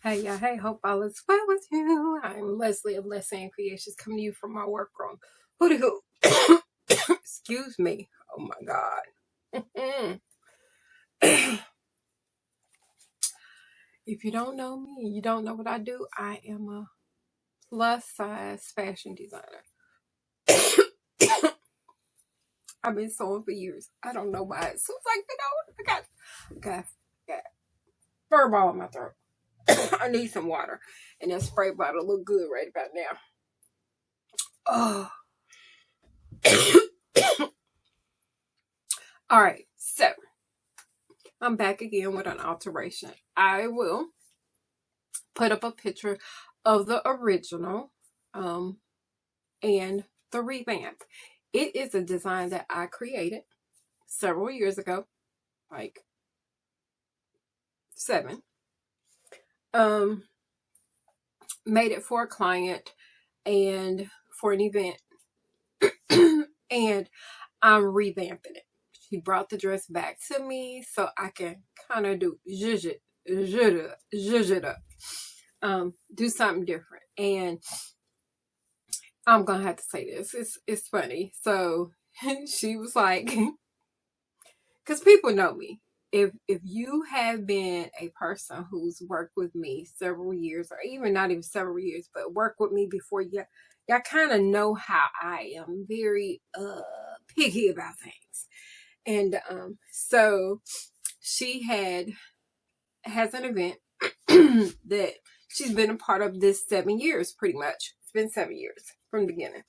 Hey, yeah, hey, hope all is well with you. I'm Leslie of Leslie and Creations coming to you from my workroom. Hooty hoo. Excuse me. Oh my God. If you don't know me, you don't know what I do. I am a plus size fashion designer. I've been sewing for years. I don't know why. It seems like, I got fur ball in my throat. I need some water. And that spray bottle look good right about now. Oh. All right, so I'm back again with an alteration. I will put up a picture of the original and the revamp. It is a design that I created several years ago, like 7. Made it for a client and for an event, and I'm revamping it. She brought the dress back to me so I can kind of do zhuzh it up, do something different. And I'm gonna have to say this. It's funny. So she was like, because people know me. If you have been a person who's worked with me several years, or even not even several years, but worked with me before, y'all kind of know how I am. Very picky about things. And so she has an event that she's been a part of this 7 years, pretty much. It's been 7 years from the beginning.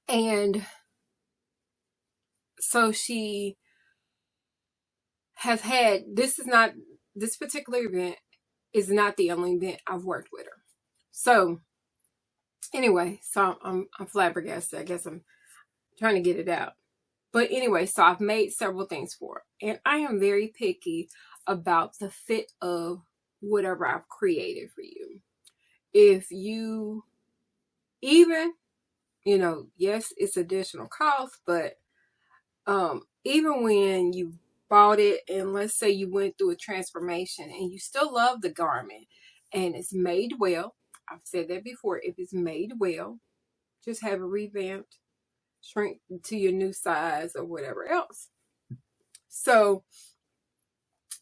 And so she has had, this particular event is not the only event I've worked with her. So anyway, so I'm flabbergasted. I guess I'm trying to get it out. But anyway, so I've made several things for her. And I am very picky about the fit of whatever I've created for you. If you even, yes, it's additional cost, but even when you bought it and let's say you went through a transformation and you still love the garment and it's made well, I've said that before, if it's made well, just have it revamped, shrink to your new size or whatever else. So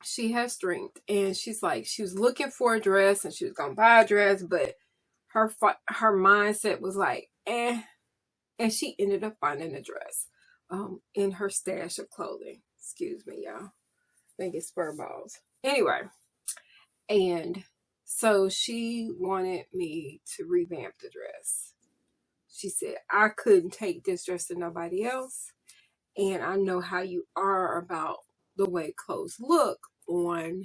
she has strength, and she's like, she was looking for a dress and she was gonna buy a dress, but her mindset was like, and she ended up finding a dress in her stash of clothing. Excuse me, y'all. I think it's spur balls. Anyway, and so she wanted me to revamp the dress. She said, I couldn't take this dress to nobody else. And I know how you are about the way clothes look on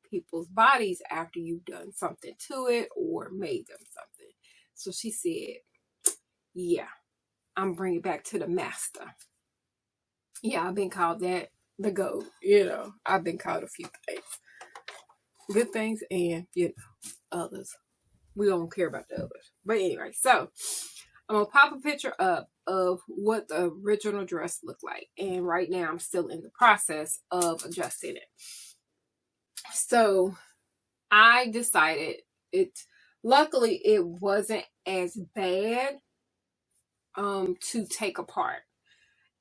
people's bodies after you've done something to it or made them something. So she said, yeah, I'm bringing it back to the master. Yeah, I've been called that, the GOAT. I've been called a few things. Good things and, others. We don't care about the others. But anyway, so I'm going to pop a picture up of what the original dress looked like. And right now I'm still in the process of adjusting it. So I decided luckily it wasn't as bad to take apart.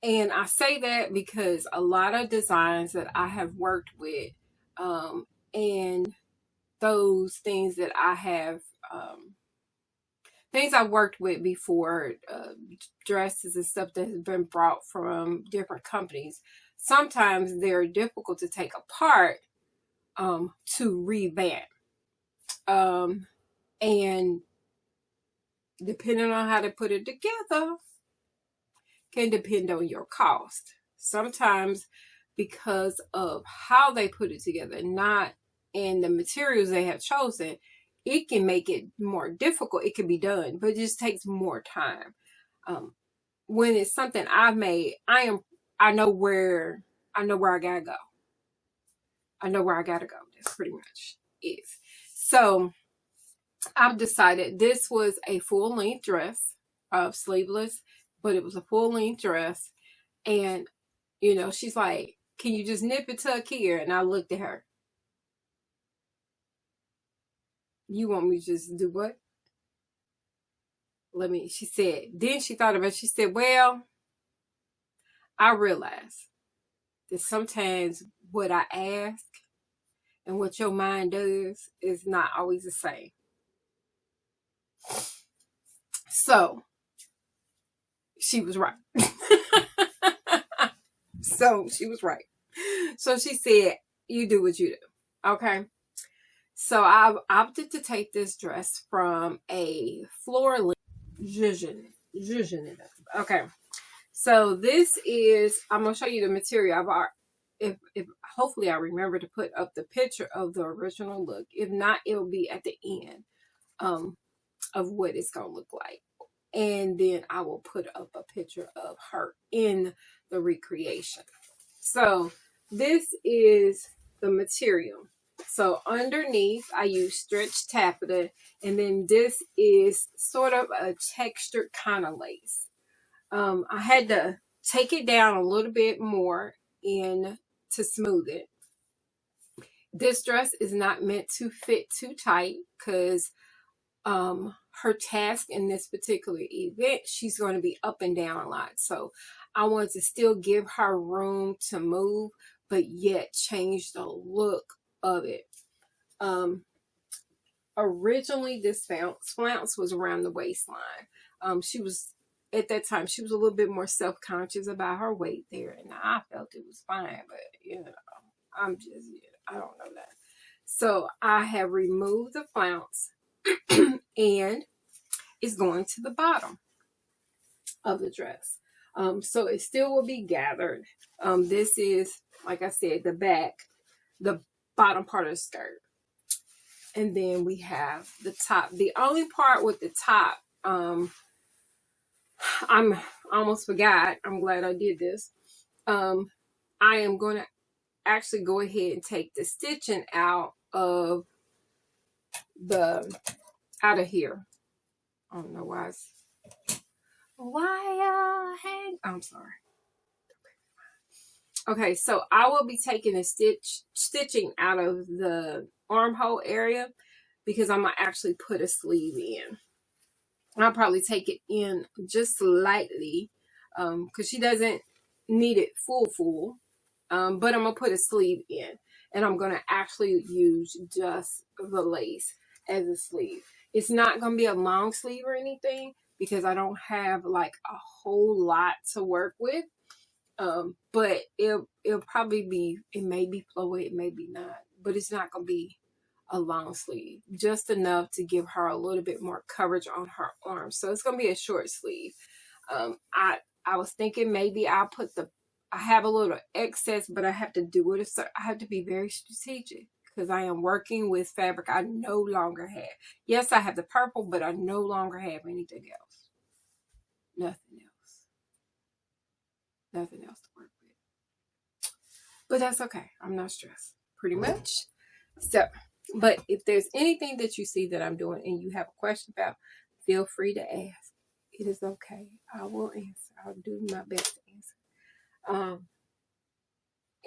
And I say that because a lot of designs that I have worked with and those things that I have things I've worked with before, dresses and stuff that has been brought from different companies, sometimes they're difficult to take apart to revamp. And depending on how to put it together can depend on your cost. Sometimes because of how they put it together, not in the materials they have chosen, it can make it more difficult. It can be done, but it just takes more time. When it's something I've made, I know where I gotta go. I know where I gotta go. That's pretty much it. So I've decided this was a full length dress, sleeveless, but it was a full length dress. And, she's like, can you just nip and tuck here? And I looked at her. You want me to just do what? She said, then she thought about it. She said, well, I realize that sometimes what I ask and what your mind does is not always the same. So she was right. So she was right. So she said, you do what you do. Okay. So I've opted to take this dress from a floor length. Okay. So this is, I'm going to show you the material. If hopefully I remember to put up the picture of the original look. If not, it'll be at the end of what it's going to look like. And then I will put up a picture of her in the recreation. So this is the material. So underneath I use stretch taffeta, and then this is sort of a textured kind of lace. I had to take it down a little bit more to smooth it. This dress is not meant to fit too tight because her task in this particular event, she's going to be up and down a lot. So I want to still give her room to move, but yet change the look of it. Originally this flounce was around the waistline. She was, at that time, she was a little bit more self-conscious about her weight there, and I felt it was fine, but you know, I'm just, I don't know that. So I have removed the flounce and it's going to the bottom of the dress. So it still will be gathered. This is, like I said, the bottom part of the skirt. And then we have the top. The only part with the top, I'm almost forgot. I'm glad I did this. I am going to actually go ahead and take the stitching out of here. I don't know why I'm sorry. Okay, so I will be taking the stitching out of the armhole area because I'm gonna actually put a sleeve in. I'll probably take it in just slightly because she doesn't need it full. But I'm gonna put a sleeve in, and I'm gonna actually use just the lace as a sleeve. It's not gonna be a long sleeve or anything because I don't have like a whole lot to work with. But it'll probably be, it may be flowy, it may be not, but it's not gonna be a long sleeve, just enough to give her a little bit more coverage on her arms. So it's gonna be a short sleeve. I was thinking maybe I have a little excess, but I have to do it. I have to be very strategic because I am working with fabric I no longer have. Yes, I have the purple, but I no longer have anything else. Nothing else to work with. But that's okay. I'm not stressed. Pretty much. So, but if there's anything that you see that I'm doing and you have a question about, feel free to ask. It is okay. I will answer. I'll do my best to answer.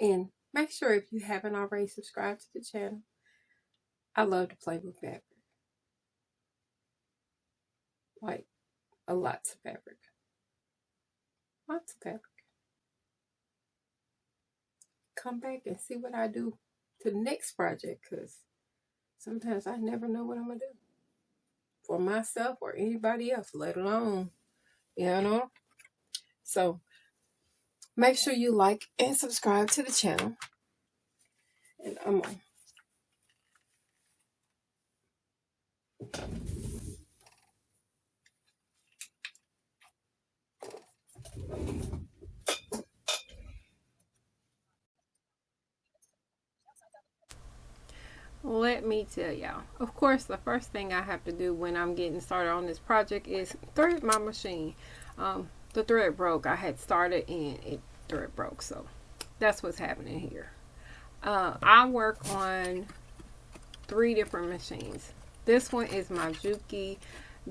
And make sure if you haven't already subscribed to the channel. I love to play with fabric. Like a lots of fabric. Lots of fabric. Come back and see what I do to the next project, because sometimes I never know what I'm going to do for myself or anybody else, let alone, you know. So make sure you like and subscribe to the channel. And I'm on. Let me tell y'all, of course, the first thing I have to do when I'm getting started on this project is thread my machine. The thread broke. I had started and thread broke, so that's what's happening here. I work on 3 different machines. This one is my Juki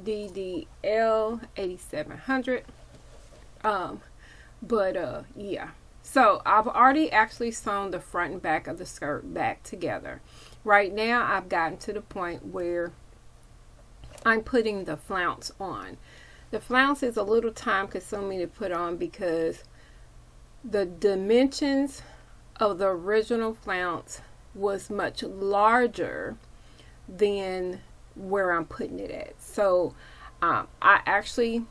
DDL 8700. Yeah. So I've already actually sewn the front and back of the skirt back together. Right now I've gotten to the point where I'm putting the flounce on. The flounce is a little time consuming to put on because the dimensions of the original flounce was much larger than where I'm putting it at. So I actually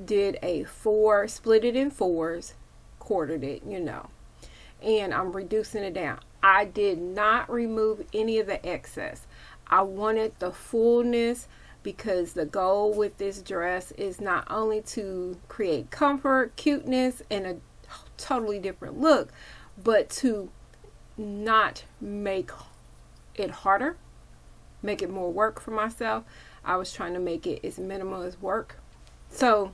did a split it in fours, quartered it, and I'm reducing it down. I did not remove any of the excess. I wanted the fullness because the goal with this dress is not only to create comfort, cuteness, and a totally different look, but to not make it harder, make it more work for myself. I was trying to make it as minimal as work. So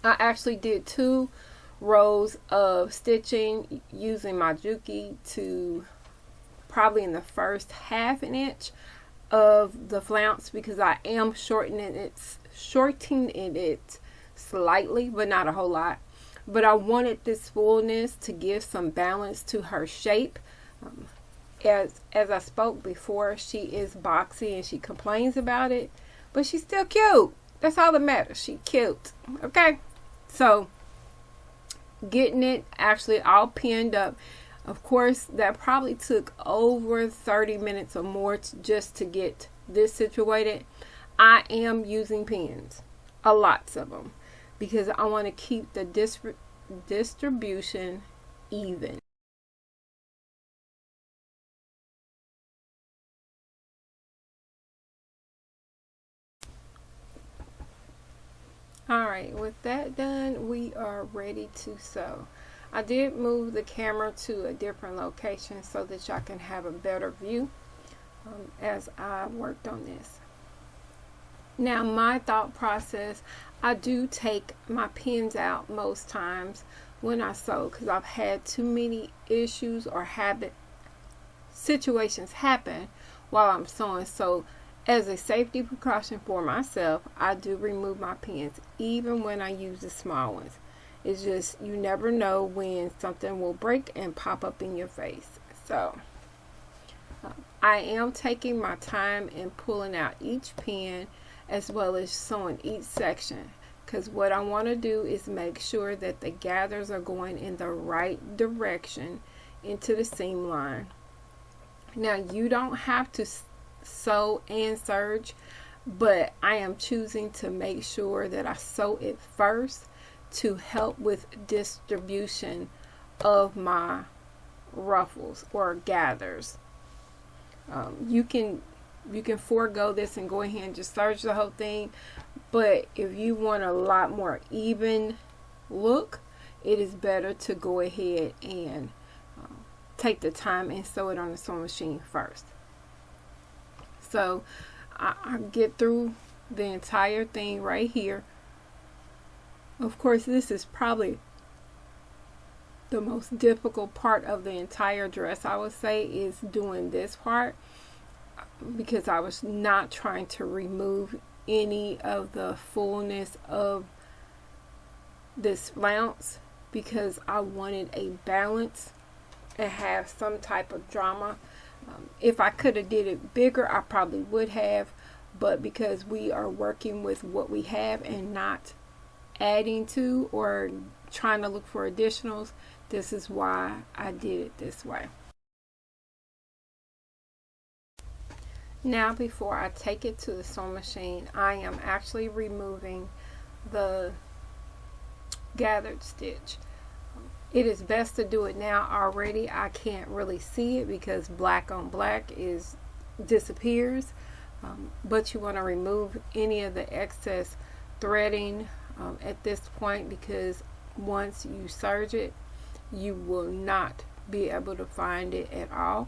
I actually did 2 rows of stitching using my Juki to probably in the first ½ inch of the flounce, because I am shortening it slightly, but not a whole lot. But I wanted this fullness to give some balance to her shape. As I spoke before, she is boxy and she complains about it, but she's still cute. That's all that matters. She's cute. Okay, so getting it actually all pinned up. Of course, that probably took over 30 minutes or more just to get this situated. I am using pins, lots of them, because I want to keep the distribution even. Alright, with that done, we are ready to sew. I did move the camera to a different location so that y'all can have a better view as I worked on this. Now, my thought process, I do take my pins out most times when I sew because I've had too many issues or situations happen while I'm sewing. So as a safety precaution for myself, I do remove my pins even when I use the small ones. It's just, you never know when something will break and pop up in your face. So I am taking my time in pulling out each pin as well as sewing each section, because what I want to do is make sure that the gathers are going in the right direction into the seam line. Now, you don't have to sew and serge, but I am choosing to make sure that I sew it first to help with distribution of my ruffles or gathers. You can forego this and go ahead and just serge the whole thing, but if you want a lot more even look, it is better to go ahead and take the time and sew it on the sewing machine first. So I get through the entire thing right here. Of course, this is probably the most difficult part of the entire dress, I would say, is doing this part, because I was not trying to remove any of the fullness of this flounce, because I wanted a balance and have some type of drama. If I could have did it bigger, I probably would have, but because we are working with what we have and not adding to or trying to look for additionals, this is why I did it this way. Now, before I take it to the sewing machine, I am actually removing the gathered stitch. It is best to do it now. Already I can't really see it because black on black disappears, but you want to remove any of the excess threading at this point, because once you serge it, you will not be able to find it at all.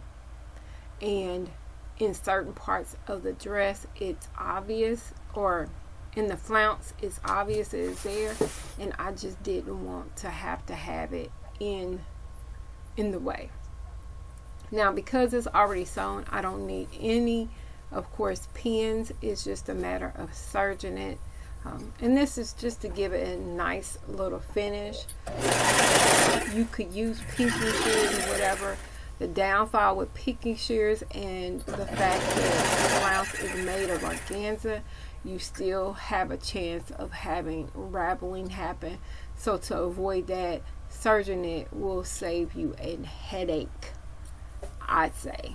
And in certain parts of the dress, it's obvious, or in the flounce, it's obvious it's there, and I just didn't want to have it in the way. Now, because it's already sewn, I don't need any, of course, pins. It's just a matter of serging it. And this is just to give it a nice little finish. You could use pinking shears or whatever, The downfall with picking shears and the fact that the blouse is made of organza, you still have a chance of having raveling happen. So to avoid that, serging it will save you a headache, I'd say.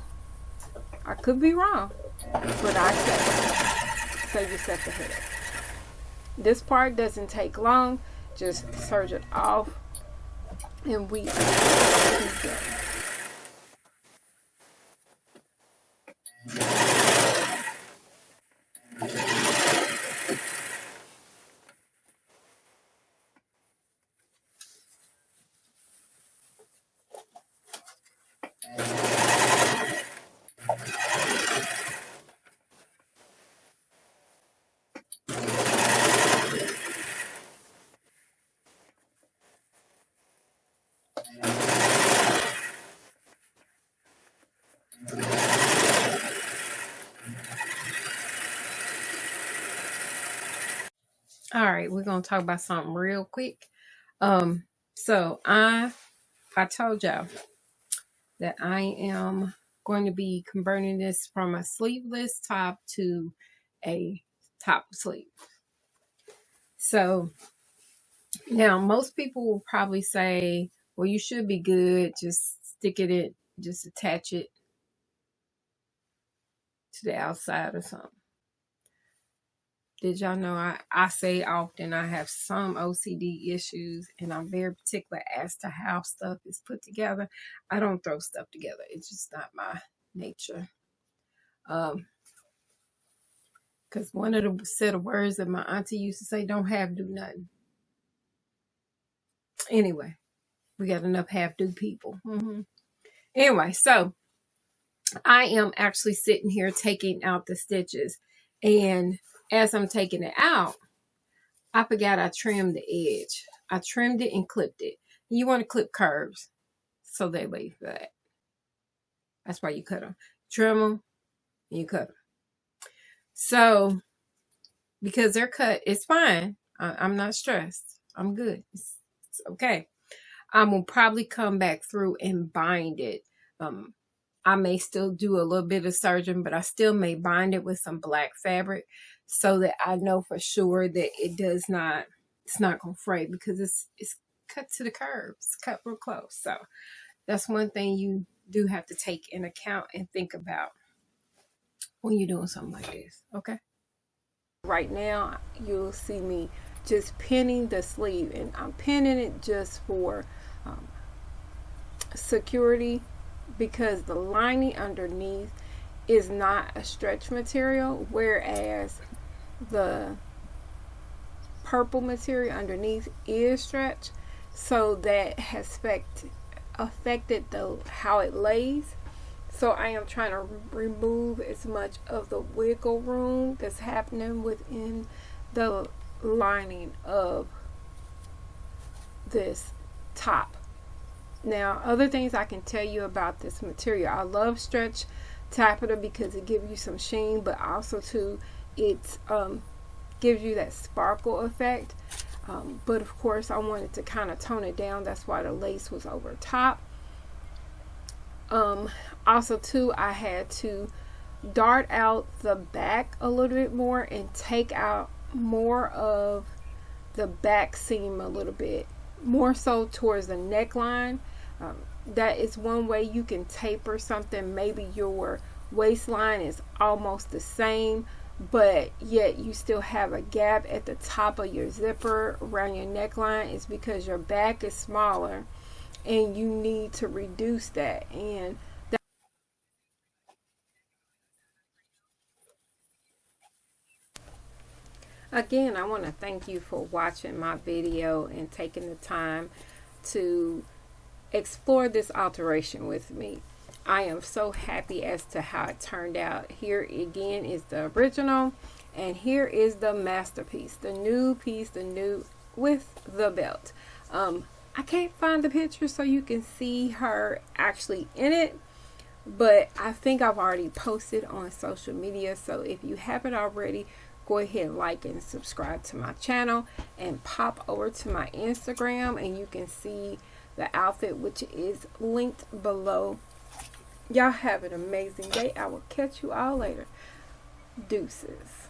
I could be wrong, but I say save yourself a headache. This part doesn't take long. Just serge it off and we go. All right, we're gonna talk about something real quick. So I told y'all that I am going to be converting this from a sleeveless top to a top sleeve. So now most people will probably say, well, you should be good, just stick it in, just attach it to the outside or something. Did y'all know I say often I have some OCD issues and I'm very particular as to how stuff is put together. I don't throw stuff together. It's just not my nature. Because one of the set of words that my auntie used to say, don't have do nothing. Anyway, we got enough have-do people. Anyway, so I am actually sitting here taking out the stitches, and as I'm taking it out, I forgot I trimmed the edge. I trimmed it and clipped it. You want to clip curves so they lay flat. That's why you cut them. Trim them and you cut them. So, because they're cut, it's fine. I'm not stressed. I'm good. It's okay. I'm going to probably come back through and bind it. I may still do a little bit of serging, but I still may bind it with some black fabric so that I know for sure that it's not going to fray, because it's cut to the curve. It's cut real close. So that's one thing you do have to take in account and think about when you're doing something like this. Okay. Right now, you'll see me just pinning the sleeve, and I'm pinning it just for security, because the lining underneath is not a stretch material, whereas the purple material underneath is stretch, so that has affected how it lays. So I am trying to remove as much of the wiggle room that's happening within the lining of this top. Now, other things I can tell you about this material. I love stretch taffeta because it gives you some sheen, but also too, it gives you that sparkle effect. But of course, I wanted to kind of tone it down. That's why the lace was over top. Also too, I had to dart out the back a little bit more and take out more of the back seam a little bit, more so towards the neckline. That is one way you can taper something. Maybe your waistline is almost the same, but yet you still have a gap at the top of your zipper around your neckline. It's because your back is smaller and you need to reduce that. And again, I want to thank you for watching my video and taking the time to explore this alteration with me. I am so happy as to how it turned out. Here again is the original, and here is the masterpiece, the new piece, the new with the belt. I can't find the picture so you can see her actually in it, but I think I've already posted on social media. So if you haven't already, go ahead and like and subscribe to my channel and pop over to my Instagram, and you can see the outfit, which is linked below Y'all have an amazing day. I will catch you all later. Deuces.